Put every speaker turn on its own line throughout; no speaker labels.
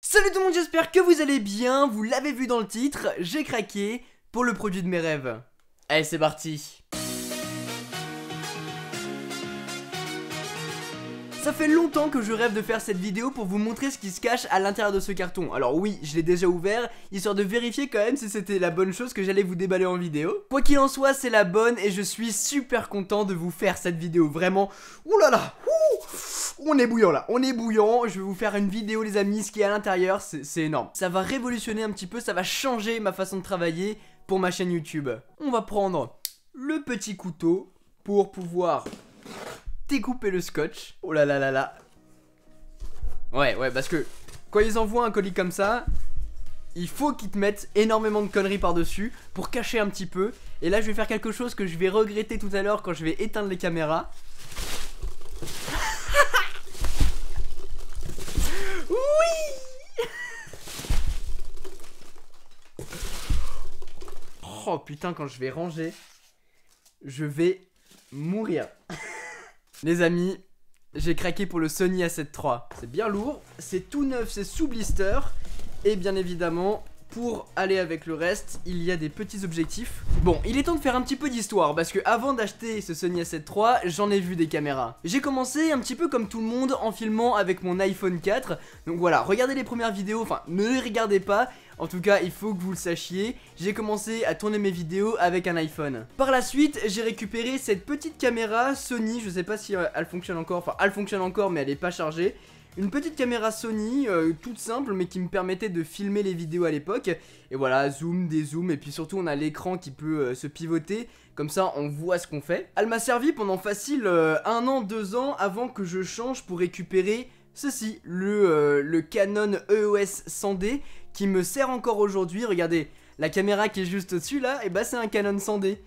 Salut tout le monde, j'espère que vous allez bien. Vous l'avez vu dans le titre, j'ai craqué pour le produit de mes rêves. Allez, c'est parti. Ça fait longtemps que je rêve de faire cette vidéo pour vous montrer ce qui se cache à l'intérieur de ce carton. Alors oui, je l'ai déjà ouvert, histoire de vérifier quand même si c'était la bonne chose que j'allais vous déballer en vidéo. Quoi qu'il en soit, c'est la bonne et je suis super content de vous faire cette vidéo. Vraiment, oulala, on est bouillant là, on est bouillant. Je vais vous faire une vidéo les amis, ce qui est à l'intérieur, c'est énorme. Ça va révolutionner un petit peu, ça va changer ma façon de travailler pour ma chaîne YouTube. On va prendre le petit couteau pour pouvoir découper le scotch. Oh là là là là. Ouais, parce que quand ils envoient un colis comme ça, il faut qu'ils te mettent énormément de conneries par-dessus pour cacher un petit peu. Et là, je vais faire quelque chose que je vais regretter tout à l'heure quand je vais éteindre les caméras. Oui. Oh putain, quand je vais ranger, je vais mourir. Les amis, j'ai craqué pour le Sony A7 III. C'est bien lourd, c'est tout neuf, c'est sous blister. Et bien évidemment, pour aller avec le reste, il y a des petits objectifs. Bon, il est temps de faire un petit peu d'histoire, parce que avant d'acheter ce Sony A7 III, j'en ai vu des caméras. J'ai commencé un petit peu comme tout le monde en filmant avec mon iPhone 4. Donc voilà, regardez les premières vidéos, enfin ne les regardez pas. En tout cas, il faut que vous le sachiez, j'ai commencé à tourner mes vidéos avec un iPhone. Par la suite, j'ai récupéré cette petite caméra Sony, je sais pas si elle fonctionne encore, enfin elle fonctionne encore mais elle est pas chargée. Une petite caméra Sony, toute simple mais qui me permettait de filmer les vidéos à l'époque. Et voilà, zoom, dézoom, et puis surtout on a l'écran qui peut se pivoter, comme ça on voit ce qu'on fait. Elle m'a servi pendant facile 1 an, 2 ans avant que je change pour récupérer ceci, le Canon EOS 100D qui me sert encore aujourd'hui. Regardez, la caméra qui est juste au-dessus là, et bah c'est un Canon 100D.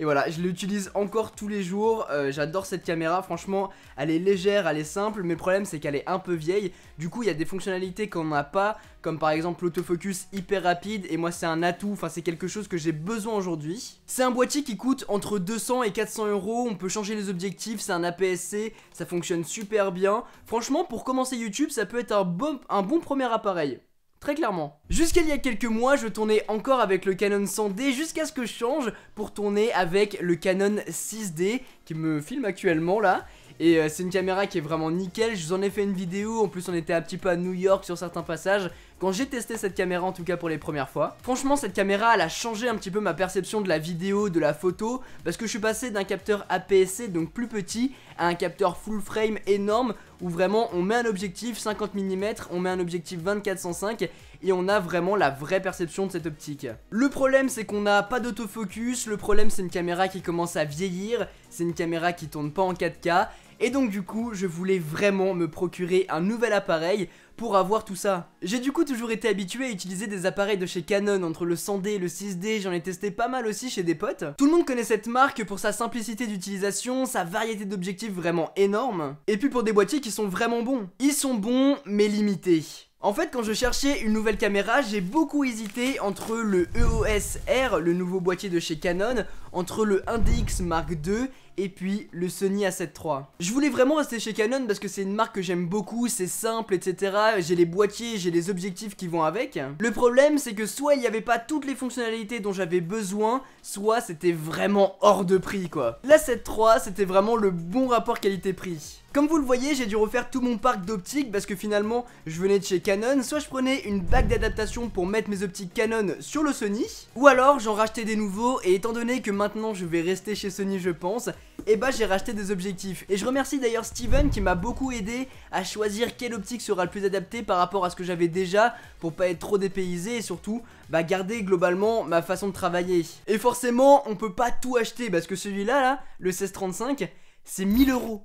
Et voilà, je l'utilise encore tous les jours, j'adore cette caméra, franchement, elle est légère, elle est simple, mais le problème c'est qu'elle est un peu vieille. Du coup, il y a des fonctionnalités qu'on n'a pas, comme par exemple l'autofocus hyper rapide, et moi c'est un atout, enfin c'est quelque chose que j'ai besoin aujourd'hui. C'est un boîtier qui coûte entre 200 et 400 €, on peut changer les objectifs, c'est un APS-C, ça fonctionne super bien. Franchement, pour commencer YouTube, ça peut être un bon premier appareil. Très clairement. Jusqu'à il y a quelques mois, je tournais encore avec le Canon 100D jusqu'à ce que je change pour tourner avec le Canon 6D qui me filme actuellement là. Et c'est une caméra qui est vraiment nickel, je vous en ai fait une vidéo, en plus on était un petit peu à New York sur certains passages quand j'ai testé cette caméra, en tout cas pour les premières fois. Franchement cette caméra elle a changé un petit peu ma perception de la vidéo, de la photo, parce que je suis passé d'un capteur APS-C donc plus petit à un capteur full frame énorme où vraiment on met un objectif 50 mm, on met un objectif 24-105 et on a vraiment la vraie perception de cette optique. Le problème c'est qu'on n'a pas d'autofocus, le problème c'est une caméra qui commence à vieillir, c'est une caméra qui tourne pas en 4K. Et donc du coup, je voulais vraiment me procurer un nouvel appareil pour avoir tout ça. J'ai du coup toujours été habitué à utiliser des appareils de chez Canon, entre le 100D et le 6D, j'en ai testé pas mal aussi chez des potes. Tout le monde connaît cette marque pour sa simplicité d'utilisation, sa variété d'objectifs vraiment énorme, et puis pour des boîtiers qui sont vraiment bons. Ils sont bons, mais limités. En fait, quand je cherchais une nouvelle caméra, j'ai beaucoup hésité entre le EOS R, le nouveau boîtier de chez Canon, entre le 1DX Mark II et puis le Sony A7 III. Je voulais vraiment rester chez Canon parce que c'est une marque que j'aime beaucoup, c'est simple, etc. J'ai les boîtiers, j'ai les objectifs qui vont avec. Le problème, c'est que soit il n'y avait pas toutes les fonctionnalités dont j'avais besoin, soit c'était vraiment hors de prix, quoi. L'A7 III, c'était vraiment le bon rapport qualité-prix. Comme vous le voyez, j'ai dû refaire tout mon parc d'optiques parce que finalement, je venais de chez Canon. Soit je prenais une bague d'adaptation pour mettre mes optiques Canon sur le Sony, ou alors j'en rachetais des nouveaux, et étant donné que maintenant je vais rester chez Sony je pense, et bah j'ai racheté des objectifs. Et je remercie d'ailleurs Steven qui m'a beaucoup aidé à choisir quelle optique sera le plus adaptée par rapport à ce que j'avais déjà, pour pas être trop dépaysé et surtout bah garder globalement ma façon de travailler. Et forcément on peut pas tout acheter parce que celui-là là, le 1635, c'est 1000 €.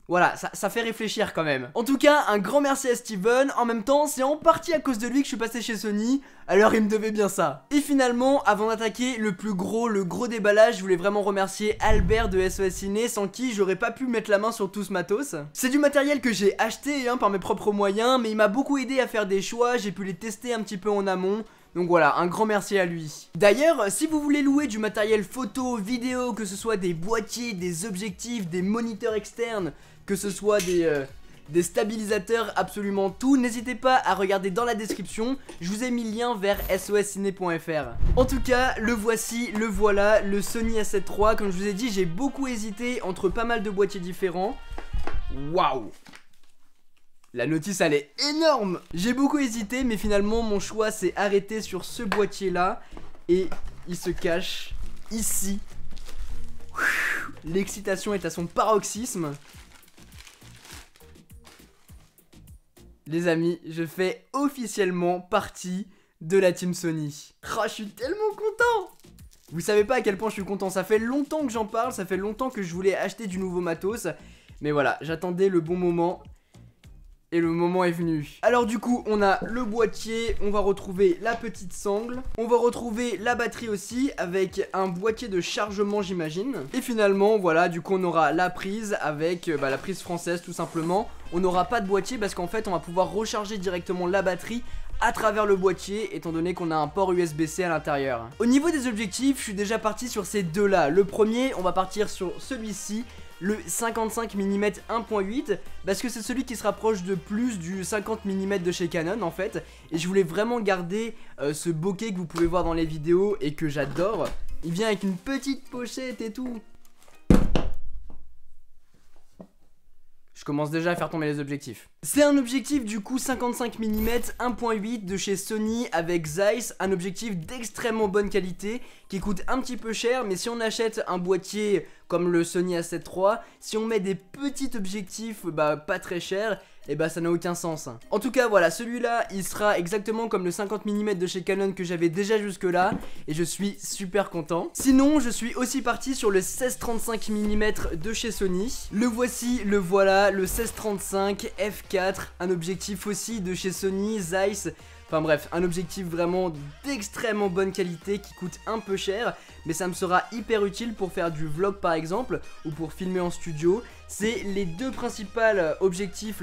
Voilà, ça fait réfléchir quand même. En tout cas, un grand merci à Steven. En même temps, c'est en partie à cause de lui que je suis passé chez Sony, alors il me devait bien ça. Et finalement, avant d'attaquer le gros déballage, je voulais vraiment remercier Albert de SOS Ciné, sans qui j'aurais pas pu mettre la main sur tout ce matos. C'est du matériel que j'ai acheté par mes propres moyens, mais il m'a beaucoup aidé à faire des choix, j'ai pu les tester un petit peu en amont. Donc voilà, un grand merci à lui. D'ailleurs, si vous voulez louer du matériel photo, vidéo, que ce soit des boîtiers, des objectifs, des moniteurs externes, que ce soit des stabilisateurs, absolument tout. N'hésitez pas à regarder dans la description, je vous ai mis le lien vers sosciné.fr. En tout cas, le voici, le voilà, le Sony A7 III. Comme je vous ai dit, j'ai beaucoup hésité entre pas mal de boîtiers différents. Waouh! La notice elle est énorme. J'ai beaucoup hésité mais finalement mon choix s'est arrêté sur ce boîtier là. Et il se cache ici. L'excitation est à son paroxysme. Les amis, je fais officiellement partie de la team Sony. Oh, je suis tellement content. Vous savez pas à quel point je suis content. Ça fait longtemps que j'en parle, ça fait longtemps que je voulais acheter du nouveau matos. Mais voilà, j'attendais le bon moment. Et le moment est venu. Alors du coup on a le boîtier, on va retrouver la petite sangle, on va retrouver la batterie aussi avec un boîtier de chargement j'imagine. Et finalement voilà, du coup on aura la prise avec la prise française tout simplement. On n'aura pas de boîtier parce qu'en fait on va pouvoir recharger directement la batterie à travers le boîtier étant donné qu'on a un port USB-C à l'intérieur. Au niveau des objectifs, je suis déjà parti sur ces deux là. Le premier, on va partir sur celui-ci, le 55 mm 1.8 parce que c'est celui qui se rapproche de plus du 50 mm de chez Canon en fait. Et je voulais vraiment garder ce bokeh que vous pouvez voir dans les vidéos et que j'adore. Il vient avec une petite pochette et tout. Je commence déjà à faire tomber les objectifs. C'est un objectif du coup 55 mm 1.8 de chez Sony avec Zeiss, un objectif d'extrêmement bonne qualité qui coûte un petit peu cher, mais si on achète un boîtier comme le Sony A7 III, si on met des petits objectifs pas très chers, et ça n'a aucun sens. En tout cas voilà, celui-là il sera exactement comme le 50 mm de chez Canon que j'avais déjà jusque là et je suis super content. Sinon je suis aussi parti sur le 16-35 mm de chez Sony. Le voici, le voilà, le 16-35 f4, un objectif aussi de chez Sony, Zeiss. Enfin bref, un objectif vraiment d'extrêmement bonne qualité qui coûte un peu cher, mais ça me sera hyper utile pour faire du vlog par exemple, ou pour filmer en studio. C'est les deux principaux objectifs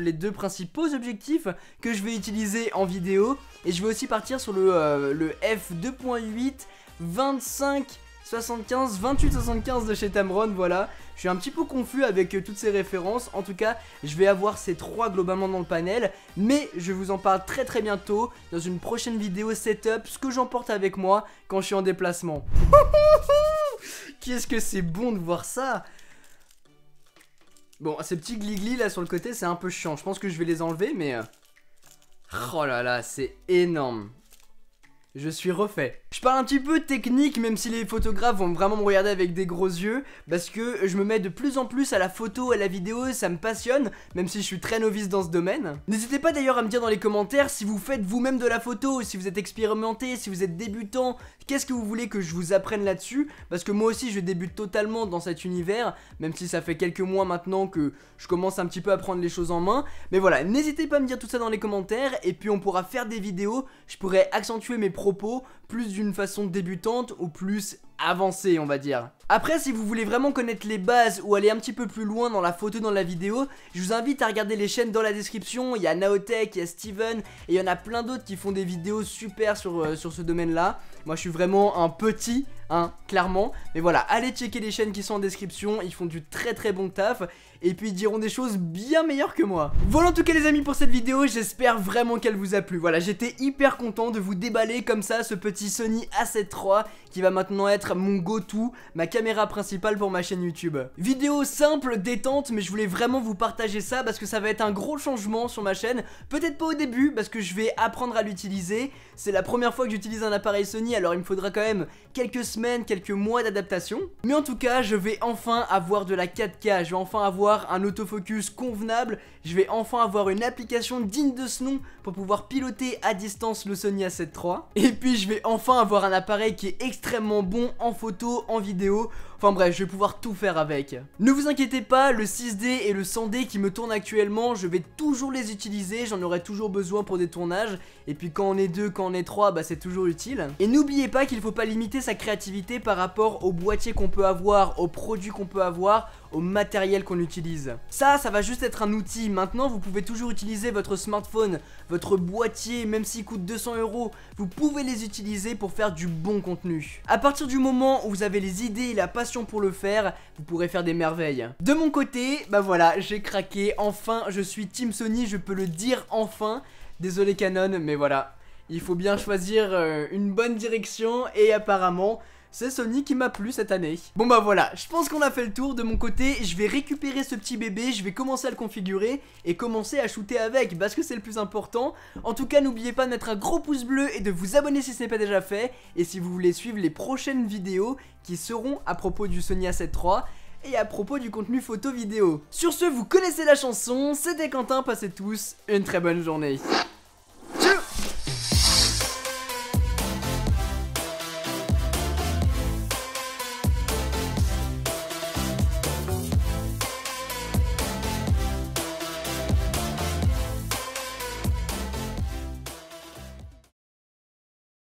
que je vais utiliser en vidéo. Et je vais aussi partir sur le f2.8 25 75, 28, 75 de chez Tamron, voilà. Je suis un petit peu confus avec toutes ces références. En tout cas, je vais avoir ces trois globalement dans le panel. Mais je vous en parle très très bientôt dans une prochaine vidéo setup, ce que j'emporte avec moi quand je suis en déplacement. Qu'est-ce que c'est bon de voir ça! Bon, ces petits glis-glis là sur le côté, c'est un peu chiant. Je pense que je vais les enlever, mais... Oh là là, c'est énorme. Je suis refait. Je parle un petit peu technique même si les photographes vont vraiment me regarder avec des gros yeux parce que je me mets de plus en plus à la photo, à la vidéo, ça me passionne même si je suis très novice dans ce domaine. N'hésitez pas d'ailleurs à me dire dans les commentaires si vous faites vous-même de la photo, si vous êtes expérimenté, si vous êtes débutant, qu'est-ce que vous voulez que je vous apprenne là-dessus parce que moi aussi je débute totalement dans cet univers même si ça fait quelques mois maintenant que je commence un petit peu à prendre les choses en main. Mais voilà, n'hésitez pas à me dire tout ça dans les commentaires et puis on pourra faire des vidéos, je pourrais accentuer mes propos plus d'une façon débutante ou plus avancée on va dire. Après si vous voulez vraiment connaître les bases ou aller un petit peu plus loin dans la photo, dans la vidéo, je vous invite à regarder les chaînes dans la description. Il y a Naotech, il y a Steven et il y en a plein d'autres qui font des vidéos super sur ce domaine là. Moi je suis vraiment un petit clairement. Mais voilà, allez checker les chaînes qui sont en description, ils font du très très bon taf. Et puis ils diront des choses bien meilleures que moi. Voilà en tout cas les amis pour cette vidéo, j'espère vraiment qu'elle vous a plu. Voilà, j'étais hyper content de vous déballer comme ça ce petit Sony A7 III qui va maintenant être mon go-to, ma caméra principale pour ma chaîne YouTube. Vidéo simple, détente, mais je voulais vraiment vous partager ça parce que ça va être un gros changement sur ma chaîne. Peut-être pas au début parce que je vais apprendre à l'utiliser. C'est la première fois que j'utilise un appareil Sony, alors il me faudra quand même quelques semaines, quelques mois d'adaptation. Mais en tout cas, je vais enfin avoir de la 4K, je vais enfin avoir un autofocus convenable, je vais enfin avoir une application digne de ce nom pour pouvoir piloter à distance le Sony A7 III. Et puis je vais enfin avoir un appareil qui est extrêmement bon en photo, en vidéo. Enfin bref, je vais pouvoir tout faire avec. Ne vous inquiétez pas, le 6D et le 100D qui me tournent actuellement, je vais toujours les utiliser, j'en aurai toujours besoin pour des tournages. Et puis quand on est deux, quand on est trois, bah c'est toujours utile. Et n'oubliez pas qu'il faut pas limiter sa créativité par rapport au boîtier qu'on peut avoir, aux produits qu'on peut avoir, au matériel qu'on utilise. Ça va juste être un outil. Maintenant, vous pouvez toujours utiliser votre smartphone, votre boîtier, même s'il coûte 200 €. Vous pouvez les utiliser pour faire du bon contenu. À partir du moment où vous avez les idées et la passion passion pour le faire, vous pourrez faire des merveilles. De mon côté, bah voilà, j'ai craqué, enfin je suis Team Sony, je peux le dire enfin. Désolé Canon, mais voilà, il faut bien choisir une bonne direction et apparemment c'est Sony qui m'a plu cette année. Bon bah voilà, je pense qu'on a fait le tour. De mon côté, je vais récupérer ce petit bébé, je vais commencer à le configurer et commencer à shooter avec parce que c'est le plus important. En tout cas, n'oubliez pas de mettre un gros pouce bleu et de vous abonner si ce n'est pas déjà fait. Et si vous voulez suivre les prochaines vidéos qui seront à propos du Sony A7 III et à propos du contenu photo vidéo. Sur ce, vous connaissez la chanson, c'était Quentin, passez tous une très bonne journée.